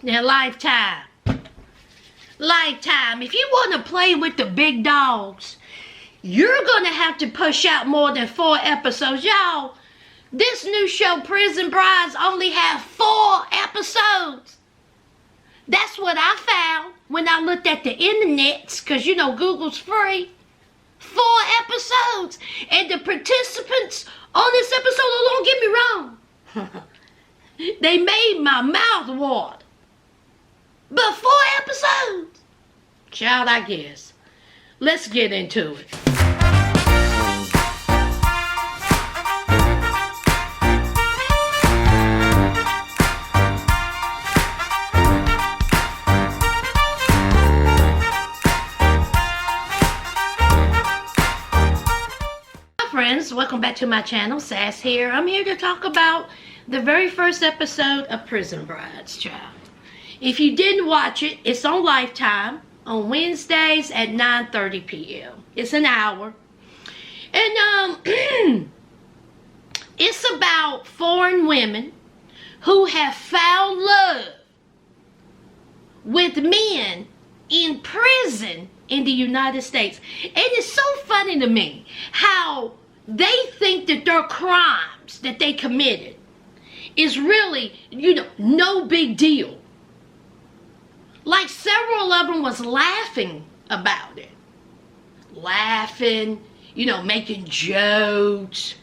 Now, Lifetime. Lifetime, if you want to play with the big dogs, you're going to have to push out more than 4 episodes. Y'all, this new show, Prison Brides, only have 4 episodes. That's what I found when I looked at the internet, because, you know, Google's free. 4 episodes. And the participants on this episode, don't get me wrong, they made my mouth water. But 4 episodes? Child, I guess. Let's get into it. Hi friends, welcome back to my channel. Sass here. I'm here to talk about the very first episode of Prison Brides, child. If you didn't watch it, it's on Lifetime on Wednesdays at 9:30 p.m. It's an hour. And it's about foreign women who have found love with men in prison in the United States. And it's so funny to me how they think that their crimes that they committed is really, you know, no big deal. Like several of them was laughing about it. Laughing, you know, making jokes.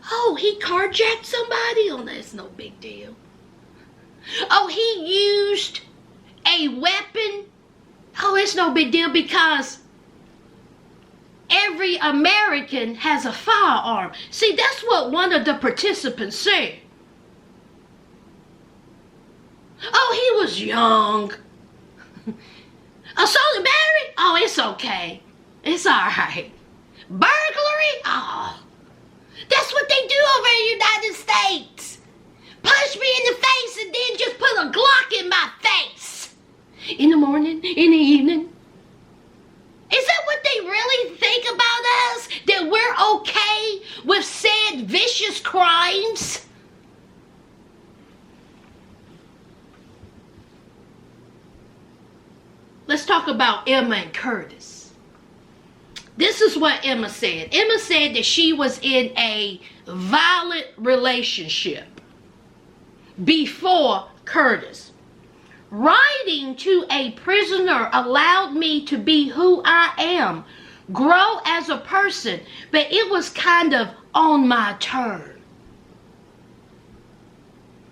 Oh, he carjacked somebody? Oh, that's no big deal. Oh, he used a weapon? Oh, it's no big deal because every American has a firearm. See, that's what one of the participants said. Oh, he was young. Assault and battery? Oh, it's okay. It's alright. Burglary? Oh, that's what they do over in the United States. Punch me in the face and then just put a Glock in my face. In the morning, in the evening. Is that what they really think about us? That we're okay with said vicious crimes? Let's talk about Emma and Curtis. This is what Emma said. Emma said that she was in a violent relationship before Curtis. Writing to a prisoner allowed me to be who I am, grow as a person, but it was kind of on my turn.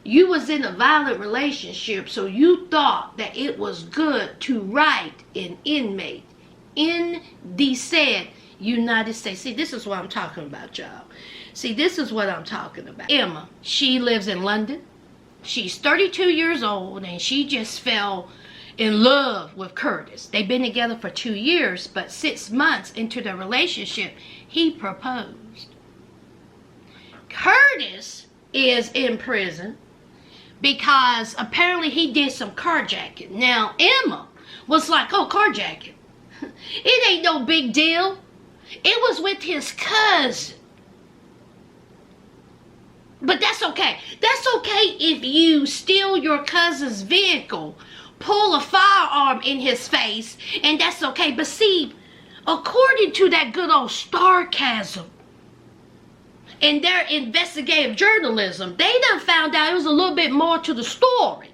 You was in a violent relationship, so you thought that it was good to write an inmate in the said United States. See, this is what I'm talking about, y'all. See, this is what I'm talking about. Emma, she lives in London. She's 32 years old, and she just fell in love with Curtis. They've been together for 2 years, but 6 months into the relationship, he proposed. Curtis is in prison because apparently he did some carjacking. Now, Emma was like, oh, carjacking. It ain't no big deal. It was with his cousin. But that's okay. That's okay if you steal your cousin's vehicle, pull a firearm in his face, and that's okay. But see, according to that good old Starcasm, in their investigative journalism, they done found out it was a little bit more to the story.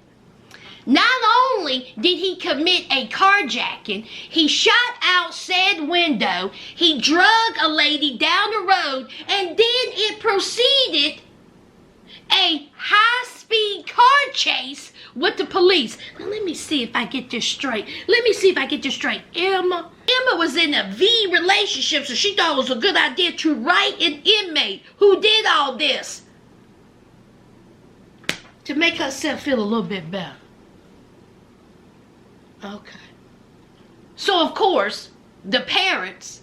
Not only did he commit a carjacking, he shot out said window, he drug a lady down the road, and then it proceeded a high-speed car chase with the police. Now let me see if I get this straight. Emma was in a V relationship, so she thought it was a good idea to write an inmate who did all this to make herself feel a little bit better. Okay. So of course, the parents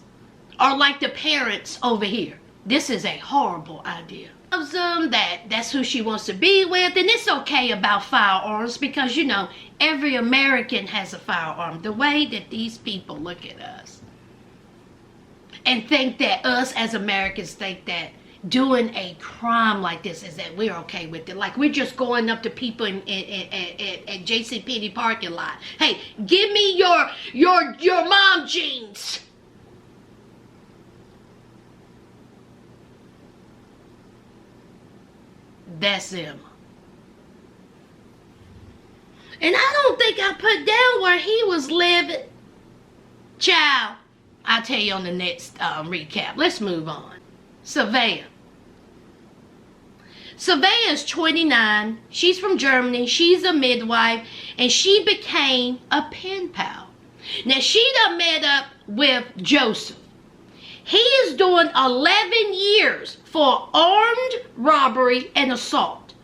are like the parents over here. This is a horrible idea. Loves them, that's who she wants to be with, and it's okay about firearms because, you know, every American has a firearm. The way that these people look at us and think that us as Americans think that doing a crime like this is that we're okay with it. Like we're just going up to people at JCPenney parking lot. Hey, give me your mom jeans. That's him. And I don't think I put down where he was living. Child, I'll tell you on the next recap. Let's move on. Savannah. Savannah is 29. She's from Germany. She's a midwife. And she became a pen pal. Now, she done met up with Joseph. He is doing 11 years for armed robbery and assault.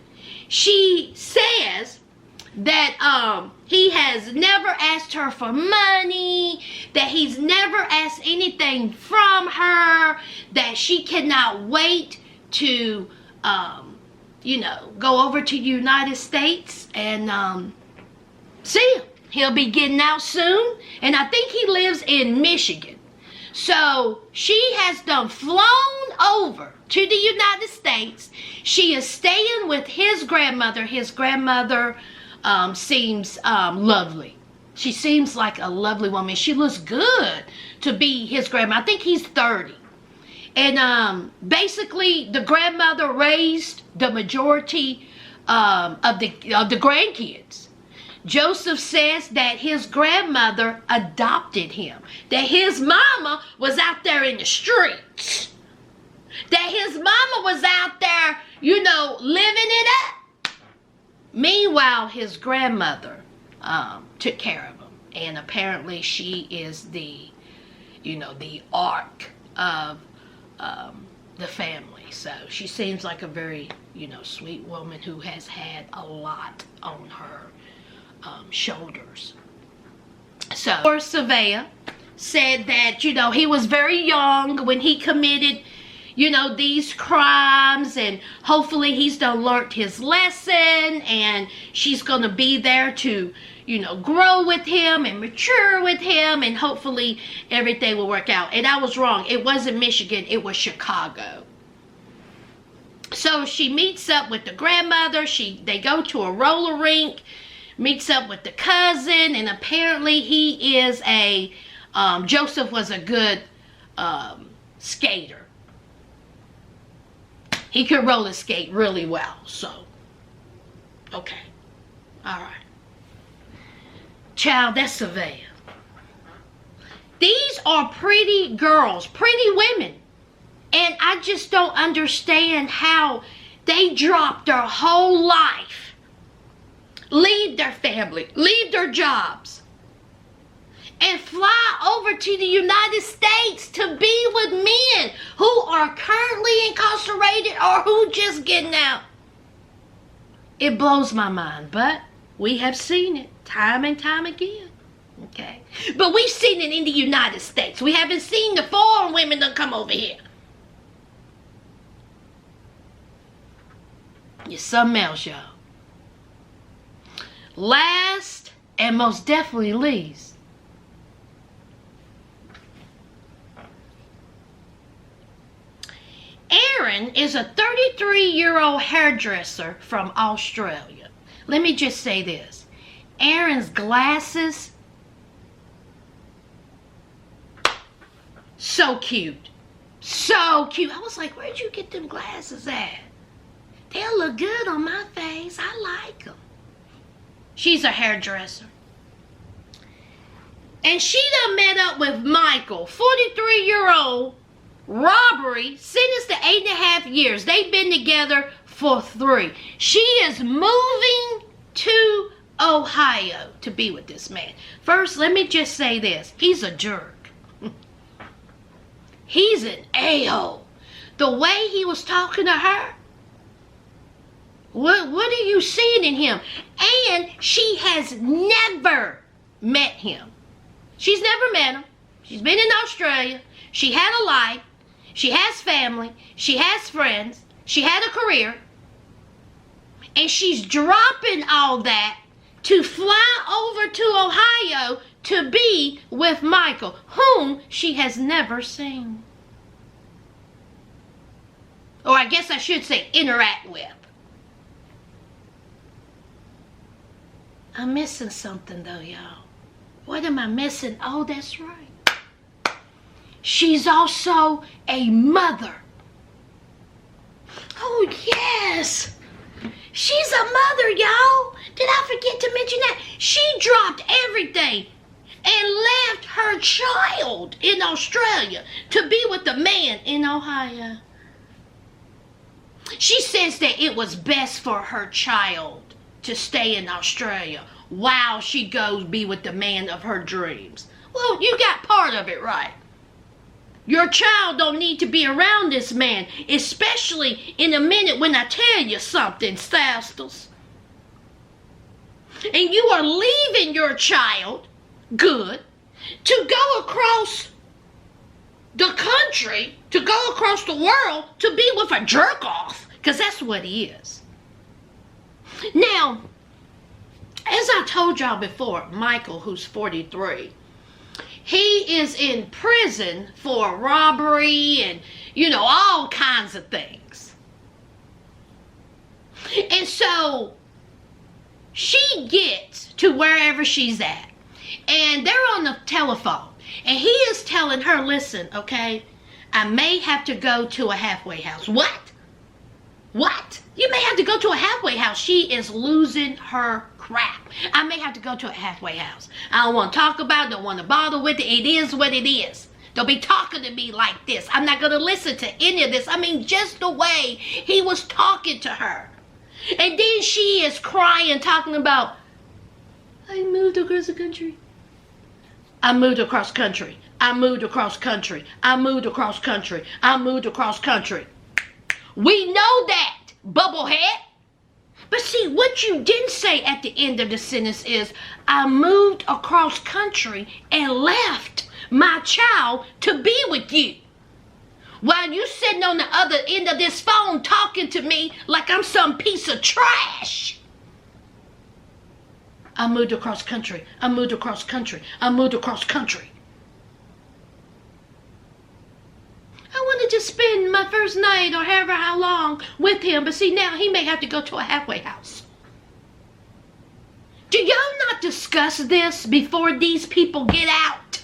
She says that he has never asked her for money, that he's never asked anything from her, that she cannot wait to go over to the United States and see him. He'll be getting out soon, and I think he lives in Michigan. So she has done flown over to the United States. She is staying with his grandmother. His grandmother seems lovely. She seems like a lovely woman. She looks good to be his grandma. I think he's 30. And basically, the grandmother raised the majority of the grandkids. Joseph says that his grandmother adopted him. That his mama was out there in the streets. That his mama was out there, living it up. Meanwhile, his grandmother took care of him. And apparently she is the arc of the family. So she seems like a very, sweet woman who has had a lot on her shoulders. So, poor Savannah said that, he was very young when he committed, these crimes, and hopefully he's done learned his lesson, and she's going to be there to, grow with him and mature with him, and hopefully everything will work out. And I was wrong. It wasn't Michigan. It was Chicago. So she meets up with the grandmother. They go to a roller rink, meets up with the cousin, and apparently he is Joseph was a good skater. He could roller skate really well, so, okay. All right. Child, that's Savannah. These are pretty girls, pretty women. And I just don't understand how they dropped their whole life, leave their family, leave their jobs, and fly over to the United States to be with men who are currently incarcerated or who just getting out. It blows my mind, but we have seen it time and time again. Okay. But we've seen it in the United States. We haven't seen the foreign women that come over here. It's something else, y'all. Last and most definitely least, Aaron is a 33-year-old hairdresser from Australia. Let me just say this. Aaron's glasses, so cute. So cute. I was like, where'd you get them glasses at? They'll look good on my face. I like them. She's a hairdresser. And she done met up with Michael, 43-year-old, robbery, sentenced to 8.5 years. They've been together for 3. She is moving to Ohio to be with this man. First, let me just say this. He's a jerk. He's an a-hole. The way he was talking to her, what are you seeing in him? And she has never met him. She's never met him. She's been in Australia. She had a life. She has family. She has friends. She had a career. And she's dropping all that to fly over to Ohio to be with Michael, whom she has never seen. Or I guess I should say interact with. I'm missing something though, y'all. What am I missing? Oh, that's right. She's also a mother. Oh, yes. She's a mother, y'all. Did I forget to mention that? She dropped everything and left her child in Australia to be with a man in Ohio. She says that it was best for her child to stay in Australia while she goes be with the man of her dreams. Well, you got part of it right. Your child don't need to be around this man, especially in a minute when I tell you something, sisters. And you are leaving your child, good, to go across the country, to go across the world, to be with a jerk-off, because that's what he is. Now, as I told y'all before, Michael, who's 43, he is in prison for robbery and, all kinds of things. And so she gets to wherever she's at, and they're on the telephone, and he is telling her, listen, okay, I may have to go to a halfway house. What? You may have to go to a halfway house. She is losing her crap. I may have to go to a halfway house. I don't want to talk about it, don't want to bother with it. It is what it is. Don't be talking to me like this. I'm not going to listen to any of this. I mean, just the way he was talking to her. And then she is crying, talking about, I moved across the country. I moved across country. I moved across country. I moved across country. I moved across country. We know that, bubblehead. But see, what you didn't say at the end of the sentence is, I moved across country and left my child to be with you. While you sitting on the other end of this phone talking to me like I'm some piece of trash. I moved across country. I moved across country. I moved across country. I wanted to spend my first night or however how long with him, but see, now he may have to go to a halfway house. Do y'all not discuss this before these people get out?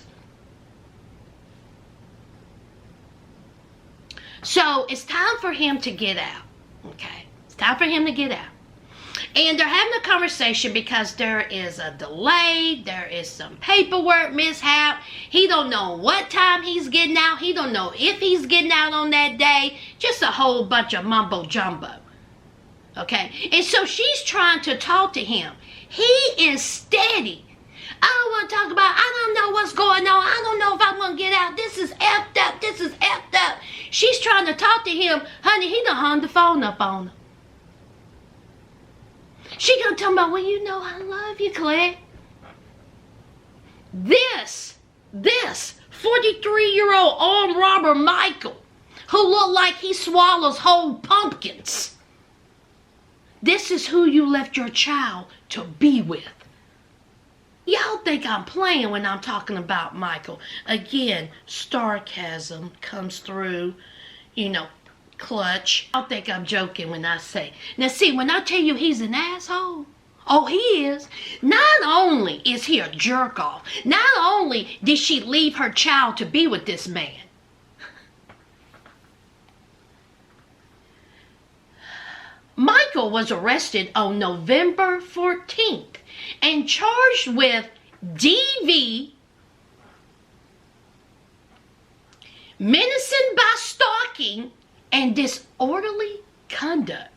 So it's time for him to get out. Okay, it's time for him to get out. And they're having a conversation because there is a delay. There is some paperwork mishap. He don't know what time he's getting out. He don't know if he's getting out on that day. Just a whole bunch of mumbo jumbo. Okay? And so she's trying to talk to him. He is steady. I don't want to talk about, I don't know what's going on. I don't know if I'm going to get out. This is effed up. This is effed up. She's trying to talk to him. Honey, he done hung the phone up on her. She gonna tell me about, well, you know I love you, Claire. This 43-year-old armed robber Michael, who looked like he swallows whole pumpkins. This is who you left your child to be with. Y'all think I'm playing when I'm talking about Michael. Again, sarcasm comes through, clutch. I don't think I'm joking when I say. Now see, when I tell you he's an asshole, oh, he is. Not only is he a jerk off, not only did she leave her child to be with this man, Michael was arrested on November 14th and charged with DV, menacing by stalking, and disorderly conduct.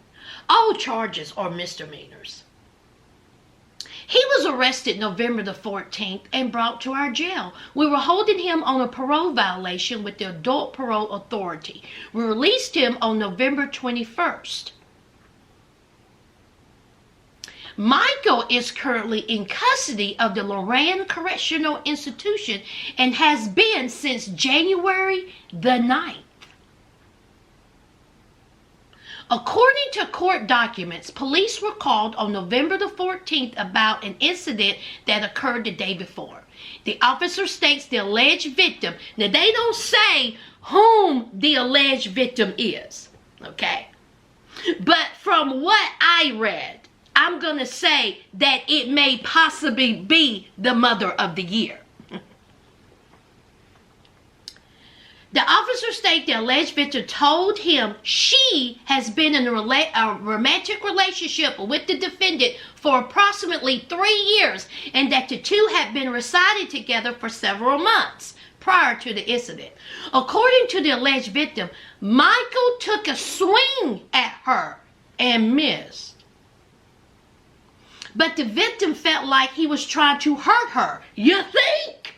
All charges are misdemeanors. He was arrested November the 14th and brought to our jail. We were holding him on a parole violation with the Adult Parole Authority. We released him on November 21st. Michael is currently in custody of the Loran Correctional Institution and has been since January the 9th. According to court documents, police were called on November the 14th about an incident that occurred the day before. The officer states the alleged victim. Now, they don't say whom the alleged victim is. Okay? But from what I read, I'm going to say that it may possibly be the mother of the year. The officer stated the alleged victim told him she has been in a romantic relationship with the defendant for approximately 3 years and that the two had been residing together for several months prior to the incident. According to the alleged victim, Michael took a swing at her and missed. But the victim felt like he was trying to hurt her. You think?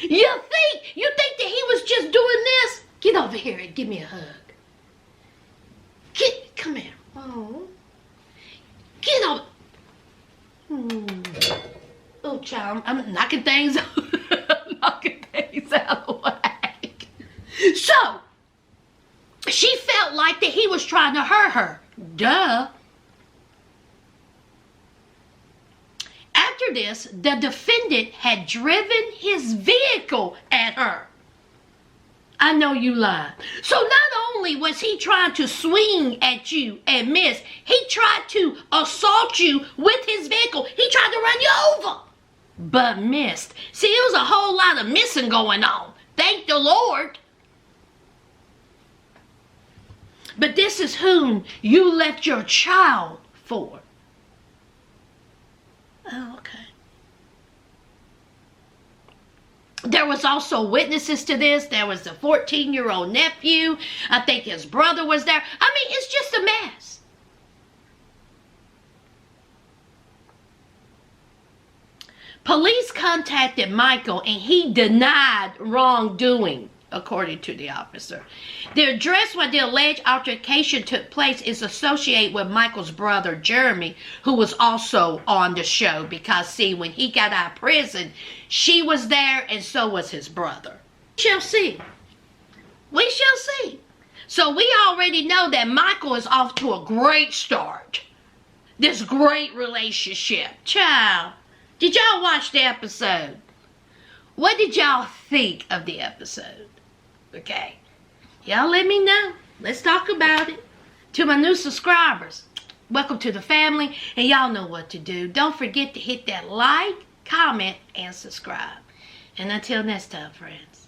You think that he was just doing this? Get over here and give me a hug. Come here. Oh. Get over. Oh, child, I'm knocking things out of the whack. So, she felt like that he was trying to hurt her. Duh. After this, the defendant had driven his vehicle at her. I know you lied. So not only was he trying to swing at you and miss, he tried to assault you with his vehicle. He tried to run you over, but missed. See, it was a whole lot of missing going on. Thank the Lord. But this is whom you left your child for. Oh, okay. There was also witnesses to this. There was a 14-year-old nephew. I think his brother was there. I mean, it's just a mess. Police contacted Michael and he denied wrongdoing, according to the officer. The address where the alleged altercation took place is associated with Michael's brother, Jeremy, who was also on the show because, see, when he got out of prison, she was there and so was his brother. We shall see. We shall see. So we already know that Michael is off to a great start. This great relationship. Child, did y'all watch the episode? What did y'all think of the episode? Okay. Y'all let me know. Let's talk about it. To my new subscribers, welcome to the family. And y'all know what to do. Don't forget to hit that like, comment, and subscribe. And until next time, friends.